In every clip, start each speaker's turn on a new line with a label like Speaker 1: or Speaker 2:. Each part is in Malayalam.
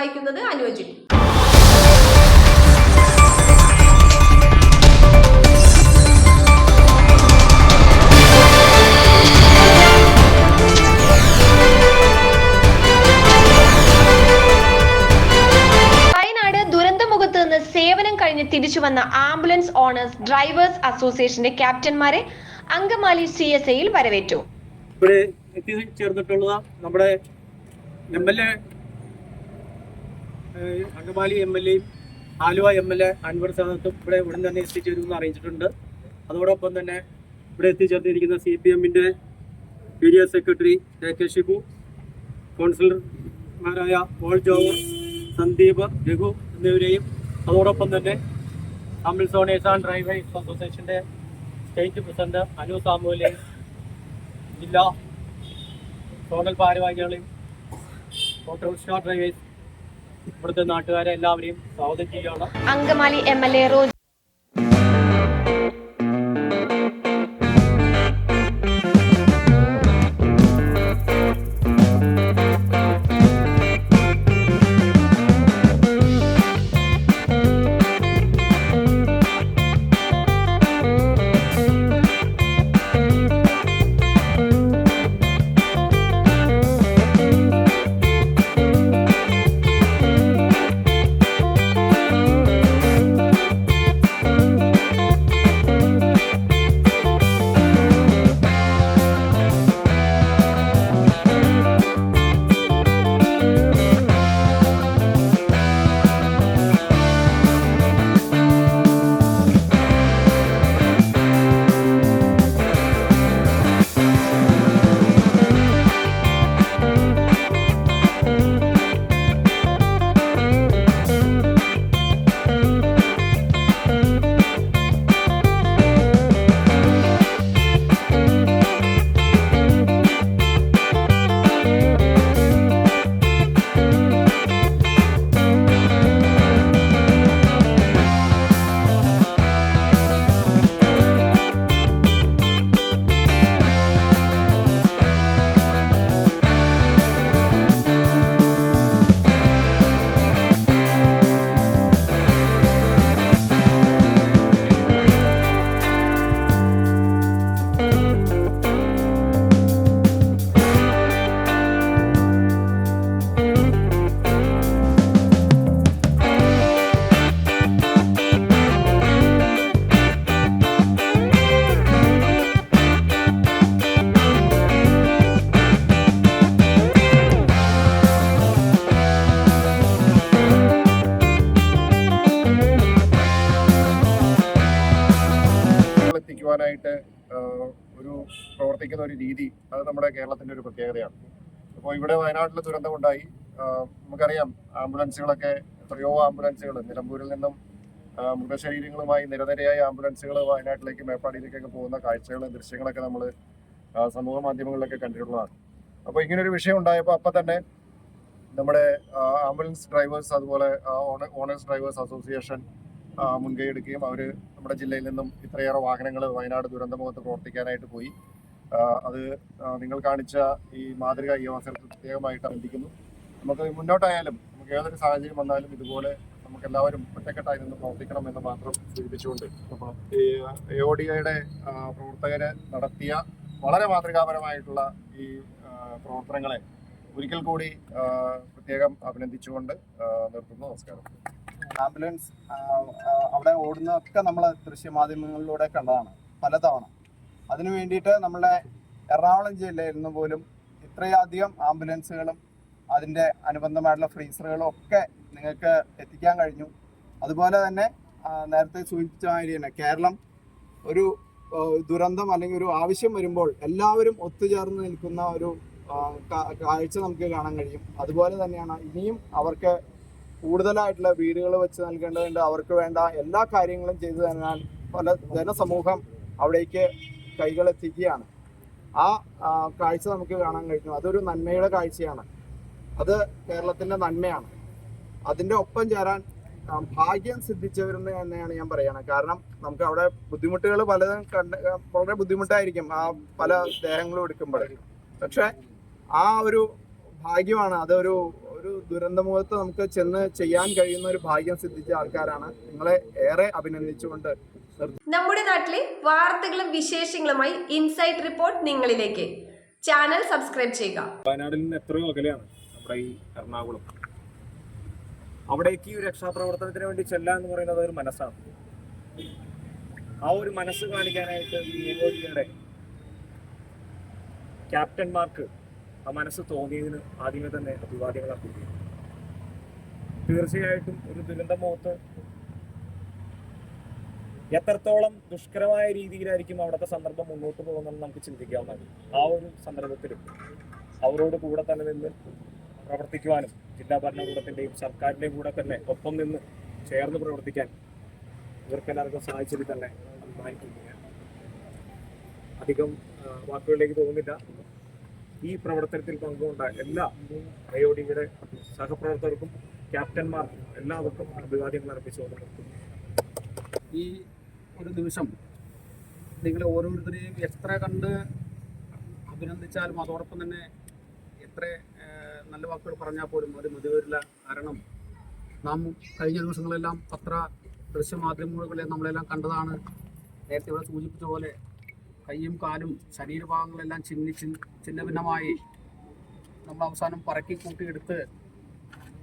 Speaker 1: വായിക്കുന്നത് അനുജി.
Speaker 2: സേവനം കഴിഞ്ഞ് തിരിച്ചു വന്ന ആംബുലൻസ് ഓണേഴ്സ് ഡ്രൈവേഴ്സ് അസോസിയേഷന്റെ ക്യാപ്റ്റന്മാരെ അങ്കമാലി CSIയിൽ വരവേറ്റു.
Speaker 3: ഇവിടെ എത്തിച്ചേർന്നിട്ടുള്ള നമ്മുടെ MLA Angamaly MLA Aluva MLA Anwar സാദത്തും ഇവിടെ ഉടൻ തന്നെ എത്തിച്ചേരുമെന്ന് അറിയിച്ചിട്ടുണ്ട്. അതോടൊപ്പം തന്നെ ഇവിടെ എത്തിച്ചേർന്നിരിക്കുന്ന CPMന്റെ ഏരിയ സെക്രട്ടറി AK ഷിബു, കൗൺസിലർമാരായ പോൾ ജോവർ, സന്ദീപ്, രഘു എന്നിവരെയും അതോടൊപ്പം തന്നെ ആംബുലൻസ് ഓണേഴ്സ് ആൻഡ് ഡ്രൈവേഴ്സ് അസോസിയേഷൻ്റെ സ്റ്റേറ്റ് പ്രസിഡന്റ് അനു സാമുവിലെയും ജില്ലാ സോണൽ ഭാരവാഹികളെയും ഓട്ടോറിക്ഷ ഡ്രൈവേഴ്സ് ഇവിടുത്തെ നാട്ടുകാരെ എല്ലാവരെയും സ്വാഗതം ചെയ്യുകയാണ്.
Speaker 2: അങ്കമാലി MLA റോജ്
Speaker 4: എത്തിക്കുവാനായിട്ട് ഒരു പ്രവർത്തിക്കുന്ന ഒരു രീതി അത് നമ്മുടെ കേരളത്തിൻ്റെ ഒരു പ്രത്യേകതയാണ്. അപ്പോൾ ഇവിടെ വയനാട്ടിൽ ദുരന്തമുണ്ടായി. നമുക്കറിയാം ആംബുലൻസുകളൊക്കെ എത്രയോ ആംബുലൻസുകൾ നിലമ്പൂരിൽ നിന്നും മൃതശരീരങ്ങളുമായി നിരനിരയായ ആംബുലൻസുകൾ വയനാട്ടിലേക്ക് മേപ്പാടിയിലേക്കൊക്കെ പോകുന്ന കാഴ്ചകളും ദൃശ്യങ്ങളൊക്കെ നമ്മൾ സമൂഹ മാധ്യമങ്ങളിലൊക്കെ കണ്ടിട്ടുള്ളതാണ്. അപ്പോൾ ഇങ്ങനൊരു വിഷയം ഉണ്ടായപ്പോൾ അപ്പം തന്നെ നമ്മുടെ ആംബുലൻസ് ഡ്രൈവേഴ്സ് അതുപോലെ ഓണേഴ്സ് ഡ്രൈവേഴ്സ് അസോസിയേഷൻ മുൻകൈ എടുക്കുകയും അവർ നമ്മുടെ ജില്ലയിൽ നിന്നും ഇത്രയേറെ വാഹനങ്ങൾ വയനാട് ദുരന്തമുഖത്ത് പ്രവർത്തിക്കാനായിട്ട് പോയി. അത് നിങ്ങൾ കാണിച്ച ഈ മാതൃക ഈ അവസരത്തിൽ പ്രത്യേകമായിട്ട് അഭിനന്ദിക്കുന്നു. നമുക്ക് മുന്നോട്ടായാലും നമുക്ക് ഏതൊരു സാഹചര്യം വന്നാലും ഇതുപോലെ നമുക്ക് എല്ലാവരും ഒറ്റക്കെട്ടായി നിന്ന് പ്രവർത്തിക്കണം എന്ന് മാത്രം സൂചിപ്പിച്ചുകൊണ്ട് ഈ AODAയുടെ പ്രവർത്തകർ നടത്തിയ വളരെ മാതൃകാപരമായിട്ടുള്ള ഈ പ്രവർത്തനങ്ങളെ ഒരിക്കൽ കൂടി പ്രത്യേകം അഭിനന്ദിച്ചുകൊണ്ട് നിർത്തുന്നു. നമസ്കാരം.
Speaker 5: ആംബുലൻസ് അവിടെ ഓടുന്നതൊക്കെ നമ്മൾ ദൃശ്യമാധ്യമങ്ങളിലൂടെ കണ്ടതാണ് പലതവണ. അതിനു വേണ്ടിയിട്ട് നമ്മുടെ എറണാകുളം ജില്ലയിൽ നിന്ന് പോലും ഇത്രയധികം ആംബുലൻസുകളും അതിൻ്റെ അനുബന്ധമായിട്ടുള്ള ഫ്രീസറുകളും ഒക്കെ നിങ്ങൾക്ക് എത്തിക്കാൻ കഴിഞ്ഞു. അതുപോലെ തന്നെ നേരത്തെ സൂചിപ്പിച്ച മാതിരി തന്നെ കേരളം ഒരു ദുരന്തം അല്ലെങ്കിൽ ഒരു ആവശ്യം വരുമ്പോൾ എല്ലാവരും ഒത്തുചേർന്ന് നിൽക്കുന്ന ഒരു കാഴ്ച നമുക്ക് കാണാൻ കഴിയും. അതുപോലെ തന്നെയാണ് ഇനിയും അവർക്ക് കൂടുതലായിട്ടുള്ള വീടുകൾ വെച്ച് നൽകേണ്ടതുണ്ട്. അവർക്ക് വേണ്ട എല്ലാ കാര്യങ്ങളും ചെയ്തു തന്നാൽ പല ജനസമൂഹം അവിടേക്ക് കൈകളെത്തിക്കുകയാണ്. ആ കാഴ്ച നമുക്ക് കാണാൻ കഴിഞ്ഞു. അതൊരു നന്മയുടെ കാഴ്ചയാണ്. അത് കേരളത്തിൻ്റെ നന്മയാണ്. അതിൻ്റെ ഒപ്പം ചേരാൻ ഭാഗ്യം സിദ്ധിച്ചവരെന്ന് തന്നെയാണ് ഞാൻ പറയുന്നത്. കാരണം നമുക്ക് അവിടെ ബുദ്ധിമുട്ടുകൾ പലതും വളരെ ബുദ്ധിമുട്ടായിരിക്കും ആ പല ദേഹങ്ങളും എടുക്കുമ്പോൾ. പക്ഷെ ആ ഒരു ഭാഗ്യമാണ്, അതൊരു ഒരു ദുരന്തമുഖത്ത് നമുക്ക് ചെന്ന് ചെയ്യാൻ കഴിയുന്ന ഒരു ഭാഗ്യം സിദ്ധിച്ച ആൾക്കാരാണ്. നിങ്ങളെ ഏറെ അഭിനന്ദിച്ചുകൊണ്ട്
Speaker 2: നമ്മുടെ നാട്ടിലെ വാർത്തകളും വിശേഷങ്ങളുമായി ഇൻസൈറ്റ് റിപ്പോർട്ട് നിങ്ങളിലേക്ക്. ചാനൽ സബ്സ്ക്രൈബ് ചെയ്യുക.
Speaker 3: വയനാട്ടിൽ നിന്ന് എത്രയോ അകലെയാണ് നമ്മുടെ ഈ എറണാകുളം. അവിടേക്ക് ഈ രക്ഷാപ്രവർത്തനത്തിന് വേണ്ടി ചെല്ലുക എന്ന് പറയുന്നത് ഒരു മനസ്സാണ്. ആ ഒരു മനസ്സ് കാണിക്കാനായിട്ട് ഈ ക്യാപ്റ്റന്മാർക്ക് ആ മനസ്സ് തോന്നിയതിന് ആദ്യമേ തന്നെ അഭിവാദ്യങ്ങൾ അർപ്പിക്കുന്നു. തീർച്ചയായിട്ടും ഒരു ദുരന്തമുഖത്ത് എത്രത്തോളം ദുഷ്കരമായ രീതിയിലായിരിക്കും അവിടുത്തെ സന്ദർഭം മുന്നോട്ട് പോകുന്നതെന്ന് നമുക്ക് ചിന്തിക്കാവുന്നതാണ്. ആ ഒരു സന്ദർഭത്തിൽ അവരോട് കൂടെ തന്നെ നിന്ന് പ്രവർത്തിക്കുവാനും ജില്ലാ ഭരണകൂടത്തിൻ്റെയും സർക്കാരിൻ്റെയും കൂടെ തന്നെ ഒപ്പം നിന്ന് ചേർന്ന് പ്രവർത്തിക്കാൻ ഇവർക്കെല്ലാവർക്കും സാധിച്ചതിൽ തന്നെ അഭിമാനിക്കുന്നു. അധികം വാക്കുകളിലേക്ക് പോകുന്നില്ല. ഈ പ്രവർത്തനത്തിൽ പങ്കുകൊണ്ട എല്ലാ അയോഡിയുടെ സഹപ്രവർത്തകർക്കും ക്യാപ്റ്റന്മാർക്കും എല്ലാവർക്കും അഭിവാദ്യങ്ങൾ അർപ്പിച്ചുകൊണ്ട്
Speaker 1: ഈ ഒരു നിമിഷം നിങ്ങളെ ഓരോരുത്തരെയും എത്ര കണ്ട് അഭിനന്ദിച്ചാലും അതോടൊപ്പം തന്നെ എത്ര നല്ല വാക്കുകൾ പറഞ്ഞാൽ പോലും അത് മതി വരില്ല. കാരണം നാം കഴിഞ്ഞ ദിവസങ്ങളെല്ലാം ദൃശ്യമാധ്യമങ്ങളെ നമ്മളെല്ലാം കണ്ടതാണ്. നേരത്തെ ഇവിടെ സൂചിപ്പിച്ച പോലെ കൈയും കാലും ശരീരഭാഗങ്ങളെല്ലാം ഛിന്നഭിന്നമായി നമ്മൾ അവസാനം പറക്കി കൂട്ടിയെടുത്ത്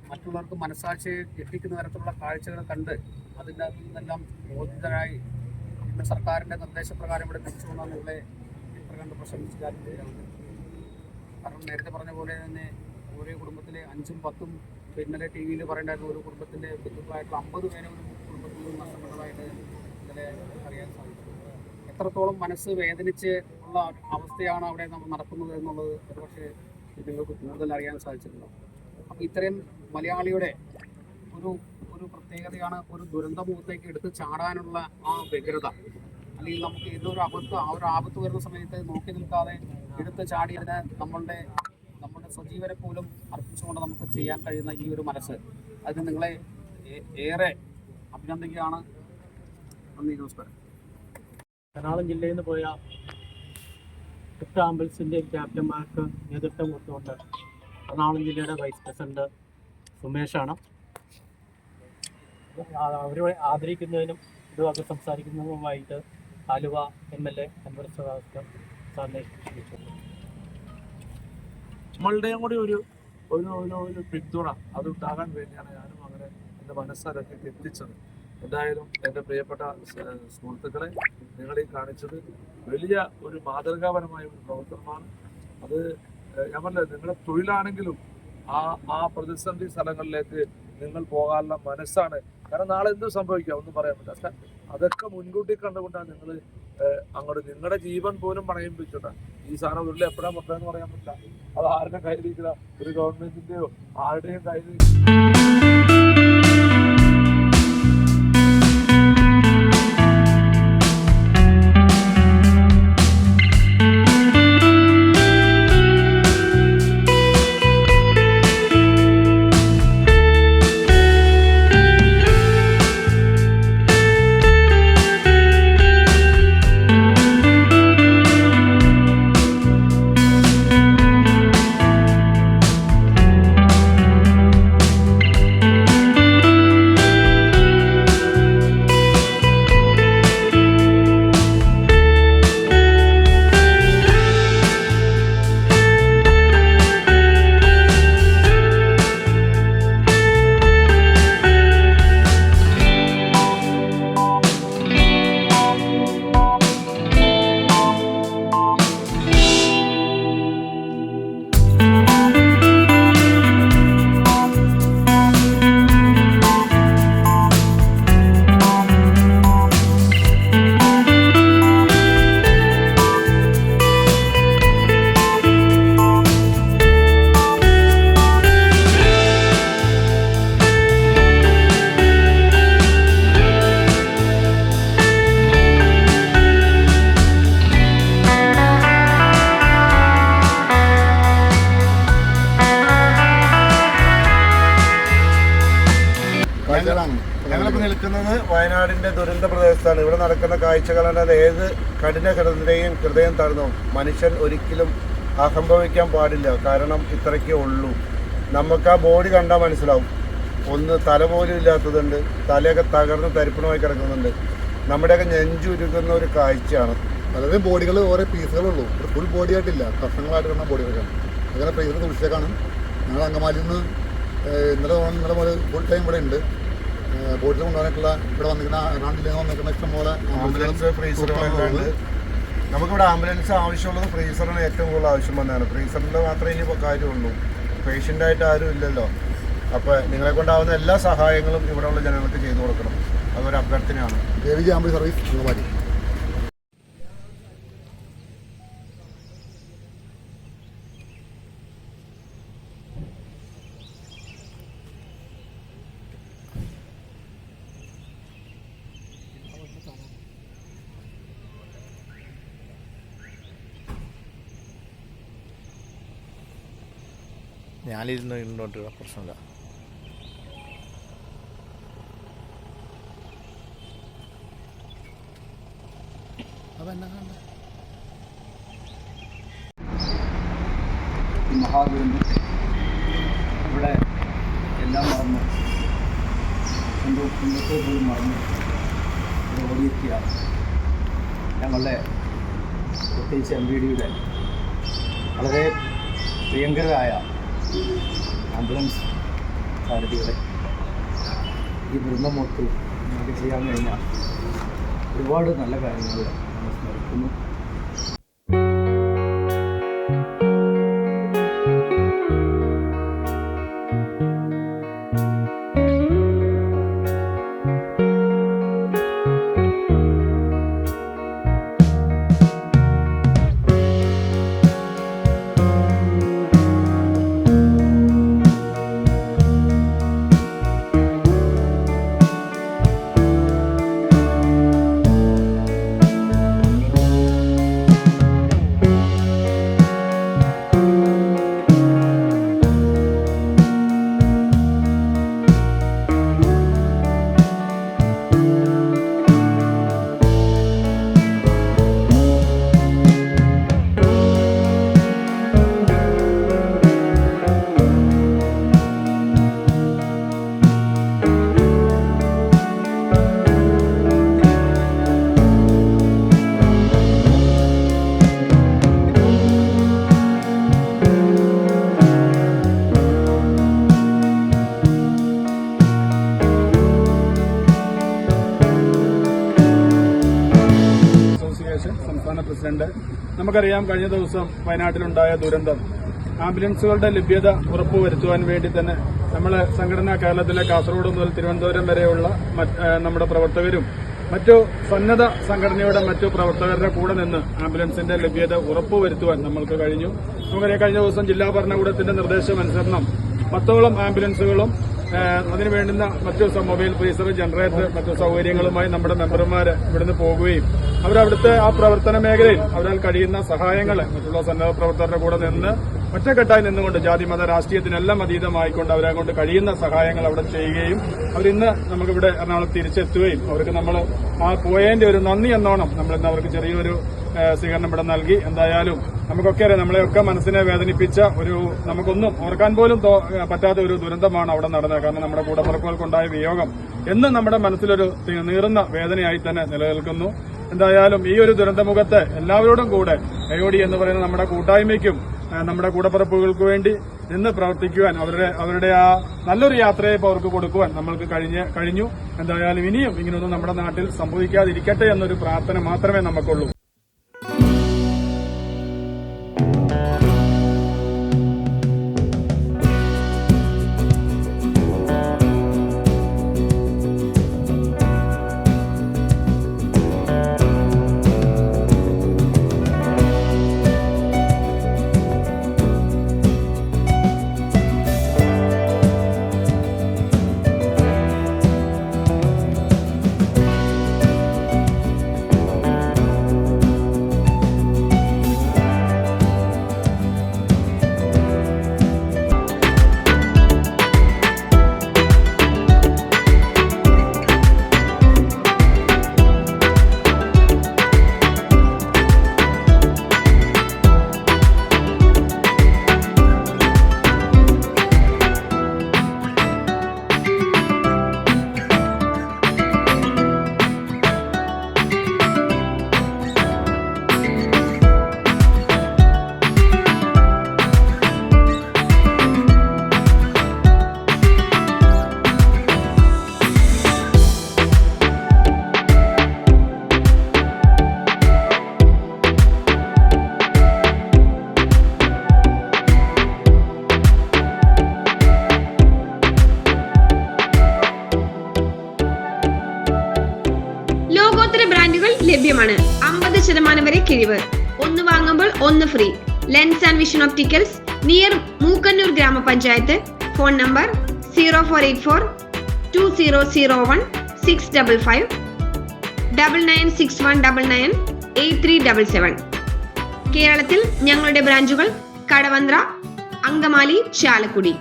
Speaker 1: മറ്റുള്ളവർക്ക് മനസ്സാക്ഷിയെ എത്തിക്കുന്ന തരത്തിലുള്ള കാഴ്ചകൾ കണ്ട് അതിൻ്റെ നിന്നെല്ലാം മോചിതരായി ഇന്ന് സർക്കാരിൻ്റെ നിർദ്ദേശപ്രകാരം ഇവിടെ തിരിച്ചുകൊണ്ടാണ് നിങ്ങളെ എത്ര കണ്ട് പ്രശംസിക്കാൻ കഴിയാണ്. കാരണം നേരത്തെ പറഞ്ഞ പോലെ തന്നെ ഓരോ കുടുംബത്തിലെ 5ഉം 10ഉം ഇന്നലെ ടി വിയിൽ പറയേണ്ടായിരുന്ന ഒരു കുടുംബത്തിൻ്റെ ബന്ധുക്കളായിട്ടുള്ള 50 പേരെ ഒരു കുടുംബത്തിൽ നിന്ന് നഷ്ടപ്പെട്ടതായിട്ട് ഇന്നലെ അറിയാൻ സാധിക്കും. എത്രത്തോളം മനസ്സ് വേദനിച്ച് ഉള്ള അവസ്ഥയാണ് അവിടെ നടക്കുന്നത് എന്നുള്ളത് ഒരുപക്ഷെ നിങ്ങൾക്ക് കൂടുതൽ അറിയാൻ സാധിച്ചിട്ടുണ്ടാവും. അപ്പം ഇത്രയും മലയാളിയുടെ ഒരു പ്രത്യേകതയാണ് ഒരു ദുരന്തമുഖത്തേക്ക് എടുത്ത് ചാടാനുള്ള ആ വ്യഗ്രത. അല്ലെങ്കിൽ നമുക്ക് ഏതൊരു ആപത്ത് വരുന്ന സമയത്ത് നോക്കി നിൽക്കാതെ എടുത്ത് ചാടിയതിന് നമ്മളുടെ സജീവരെ പോലും അർപ്പിച്ചുകൊണ്ട് നമുക്ക് ചെയ്യാൻ കഴിയുന്ന ഈ ഒരു മനസ്സ്, അതിന് നിങ്ങളെ ഏറെ അഭിനന്ദിക്കുകയാണ്. നന്ദി, നമസ്കാരം.
Speaker 6: എറണാകുളം ജില്ലയിൽ നിന്ന് പോയ 8 ആംബുലൻസിൻ്റെ ക്യാപ്റ്റന്മാർക്ക് നേതൃത്വം കൊടുത്തുകൊണ്ട് എറണാകുളം ജില്ലയുടെ വൈസ് പ്രസിഡന്റ് സുമേഷാണ്. അവരെ ആദരിക്കുന്നതിനും ഇതുമൊക്കെ സംസാരിക്കുന്നതുമായിട്ട് ആലുവ MLA അൻവർ സാറിനെ ക്ഷണിച്ചിട്ടുണ്ട്.
Speaker 7: നമ്മളുടെയും കൂടി ഒരു പിന്തുണ അതുണ്ടാകാൻ വേണ്ടിയാണ് ഞാനും അങ്ങനെ എൻ്റെ മനസ്സരക്കി എത്തിച്ചത്. എന്തായാലും എൻ്റെ പ്രിയപ്പെട്ട സുഹൃത്തുക്കളെ, നിങ്ങളീ കാണിച്ചത് വലിയ ഒരു മാതൃകാപരമായ ഒരു പ്രവർത്തനമാണ്. അത് ഞാൻ പറഞ്ഞത് നിങ്ങളുടെ തൊഴിലാണെങ്കിലും ആ പ്രതിസന്ധി സ്ഥലങ്ങളിലേക്ക് നിങ്ങൾ പോകാനുള്ള മനസ്സാണ്. കാരണം നാളെ എന്ത് സംഭവിക്കാം ഒന്നും പറയാൻ പറ്റില്ല. അതൊക്കെ മുൻകൂട്ടി കണ്ടുകൊണ്ടാണ് നിങ്ങൾ അങ്ങോട്ട് നിങ്ങളുടെ ജീവൻ പോലും പണയം വെച്ചിട്ടാണ് ഈ സാധനം ഉരുളി എപ്പോഴാണ് മൊത്തം പറയാൻ പറ്റില്ല. അത് ആരുടെ കയ്യിലിരിക്കില്ല, ഒരു ഗവൺമെന്റിന്റെയോ ആരുടെയും കയ്യിൽ.
Speaker 8: ഞങ്ങളിപ്പോൾ നിൽക്കുന്നത് വയനാടിൻ്റെ ദുരന്ത പ്രദേശത്താണ്. ഇവിടെ നടക്കുന്ന കാഴ്ചകളല്ലാതെ ഏത് കഠിന ഹൃദയം തരുന്നു. മനുഷ്യൻ ഒരിക്കലും അസംഭവിക്കാൻ പാടില്ല. കാരണം ഇത്രയ്ക്കേ ഉള്ളൂ. നമുക്ക് ആ ബോഡി കണ്ടാൽ മനസ്സിലാവും. ഒന്ന് തല പോലും ഇല്ലാത്തതുണ്ട്, തലയൊക്കെ തകർന്ന് തരിപ്പണമായി കിടക്കുന്നുണ്ട്. നമ്മുടെയൊക്കെ നെഞ്ചുരുക്കുന്ന ഒരു കാഴ്ചയാണ്.
Speaker 9: അതായത് ബോഡികൾ ഓരോ പീസുകളുള്ളൂ, ഫുൾ ബോഡി ആയിട്ടില്ല, കഷ്ണങ്ങളായിട്ട് കിടന്ന ബോഡികളൊക്കെയാണ്. അങ്ങനെ ഫ്രീസർ സൂക്ഷിച്ചേക്കാണ്. ഞങ്ങൾ അങ്കമാലിയിൽ നിന്ന് ഇന്നലെ മുതൽ ഫുൾ ടൈം ഇവിടെ ഉണ്ട്. ബോഡികൾ കൊണ്ടുപോകാനായിട്ടുള്ള ഇവിടെ വന്നിരിക്കുന്ന എറണാകുളം ജില്ലയിൽ നിന്ന് വന്നിരിക്കുന്ന ഇഷ്ടംപോലെ
Speaker 8: ആംബുലൻസ് ഫ്രീസറുകളെല്ലാം ഉണ്ട്. നമുക്കിവിടെ ആംബുലൻസ് ആവശ്യമുള്ളത് ഫ്രീസറിന് ഏറ്റവും കൂടുതൽ ആവശ്യം വന്നതാണ്. ഫ്രീസറിൻ്റെ മാത്രമേ ഇനി കാര്യമുള്ളൂ, പേഷ്യൻ്റായിട്ട് ആരും ഇല്ലല്ലോ. അപ്പോൾ നിങ്ങളെ കൊണ്ടാവുന്ന എല്ലാ സഹായങ്ങളും ഇവിടെയുള്ള ജനങ്ങൾക്ക് ചെയ്തു കൊടുക്കണം, അതൊരു അഭ്യർത്ഥനയാണ്.
Speaker 9: AVG ambulance service Angamaly.
Speaker 10: ഞാനിരുന്നോട്ട് പ്രശ്നമില്ല.
Speaker 1: മഹാദുരന്തം ഇവിടെ എല്ലാം മറന്നു, കുടുംബത്തെ പോലും മറന്നു ഇവിടെ ഓടിയെത്തിയ ഞങ്ങളുടെ പ്രത്യേകിച്ച് MVDയുടെ വളരെ പ്രിയങ്കരായ ആംബുലൻസ് സാരഥികളെ ഈ ദുരന്തമോർത്ത് നമുക്ക് ചെയ്യാൻ കഴിഞ്ഞാൽ ഒരുപാട് നല്ല കാര്യങ്ങൾ നമ്മൾ സ്മരിക്കുന്നു. സംസ്ഥാന പ്രസിഡന്റ്, നമുക്കറിയാം കഴിഞ്ഞ ദിവസം വയനാട്ടിലുണ്ടായ ദുരന്തം, ആംബുലൻസുകളുടെ ലഭ്യത ഉറപ്പുവരുത്തുവാൻ വേണ്ടി തന്നെ നമ്മൾ സംഘടന കേരളത്തിലെ കാസർഗോഡ് മുതൽ തിരുവനന്തപുരം വരെയുള്ള നമ്മുടെ പ്രവർത്തകരും മറ്റു സന്നദ്ധ സംഘടനയുടെ മറ്റു പ്രവർത്തകരുടെ കൂടെ നിന്ന് ആംബുലൻസിന്റെ ലഭ്യത ഉറപ്പുവരുത്തുവാൻ നമ്മൾക്ക് കഴിഞ്ഞു. നമുക്കറിയാം കഴിഞ്ഞ ദിവസം ജില്ലാ ഭരണകൂടത്തിന്റെ നിർദ്ദേശമനുസരണം 10ഓളം ആംബുലൻസുകളും അതിനു വേണ്ടുന്ന മറ്റു മൊബൈൽ ഫ്രീസർ, ജനറേറ്റർ, മറ്റു സൗകര്യങ്ങളുമായി നമ്മുടെ മെമ്പർമാർ ഇവിടുന്ന് പോകുകയും അവരവിടുത്തെ ആ പ്രവർത്തന മേഖലയിൽ അവരാൽ കഴിയുന്ന സഹായങ്ങൾ മറ്റുള്ള സന്നദ്ധ പ്രവർത്തകരുടെ കൂടെ നിന്ന് ഒറ്റക്കെട്ടായി നിന്നുകൊണ്ട് ജാതി മത രാഷ്ട്രീയത്തിനെല്ലാം അതീതമായിക്കൊണ്ട് അവരെ കൊണ്ട് കഴിയുന്ന സഹായങ്ങൾ അവിടെ ചെയ്യുകയും അവരിന്ന് നമുക്കിവിടെ എറണാകുളം തിരിച്ചെത്തുകയും അവർക്ക് നമ്മൾ ആ പോയതിന്റെ ഒരു നന്ദി എന്നോണം നമ്മളിന്ന് അവർക്ക് ചെറിയൊരു സ്വീകരണം ഇവിടെ നൽകി. എന്തായാലും നമുക്കൊക്കെ അറിയാം, നമ്മളെയൊക്കെ മനസ്സിനെ വേദനിപ്പിച്ച ഒരു നമുക്കൊന്നും ഓർക്കാൻ പോലും പറ്റാത്ത ഒരു ദുരന്തമാണ് അവിടെ നടന്നത്. കാരണം നമ്മുടെ കൂടപ്പിറപ്പുകൾക്കുണ്ടായ വിയോഗം എന്നും നമ്മുടെ മനസ്സിലൊരു നീറുന്ന വേദനയായി തന്നെ നിലനിൽക്കുന്നു. എന്തായാലും ഈ ഒരു ദുരന്തമുഖത്ത് എല്ലാവരോടും കൂടെ AOD എന്ന് പറയുന്ന നമ്മുടെ കൂട്ടായ്മയ്ക്കും നമ്മുടെ കൂടപ്പിറപ്പുകൾക്ക് വേണ്ടി നിന്ന് പ്രവർത്തിക്കുവാൻ അവരുടെ ആ നല്ലൊരു യാത്രയെ ഇപ്പോൾ അവർക്ക് കൊടുക്കുവാൻ നമ്മൾക്ക് കഴിഞ്ഞു. എന്തായാലും ഇനിയും ഇങ്ങനെയൊന്നും നമ്മുടെ നാട്ടിൽ സംഭവിക്കാതിരിക്കട്ടെ എന്നൊരു പ്രാർത്ഥന മാത്രമേ നമുക്കുള്ളൂ.
Speaker 2: ലോകോത്തര ബ്രാൻഡുകൾ ലഭ്യമാണ്. 50% വരെ കിഴിവ്. ഒന്ന് വാങ്ങുമ്പോൾ ഒന്ന് free. Lens and vision opticals, near Mookkannoor ഗ്രാമപഞ്ചായത്ത്. Phone number 0484 2001 655 996199 8377. കേരളത്തിൽ ഞങ്ങളുടെ ബ്രാഞ്ചുകൾ കടവന്ത്ര, അങ്കമാലി, ചാലക്കുടി.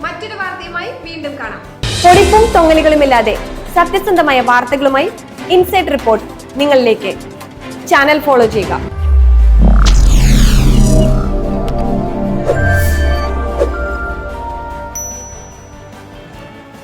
Speaker 2: മറ്റൊരു വാർത്തയുമായി വീണ്ടും കാണാം. പൊടിപ്പും തൊങ്ങലുകളുമില്ലാതെ സത്യസന്ധമായ വാർത്തകളുമായി ഇൻസൈഡ് റിപ്പോർട്ട് നിങ്ങളിലേക്ക്. ചാനൽ ഫോളോ ചെയ്യുക.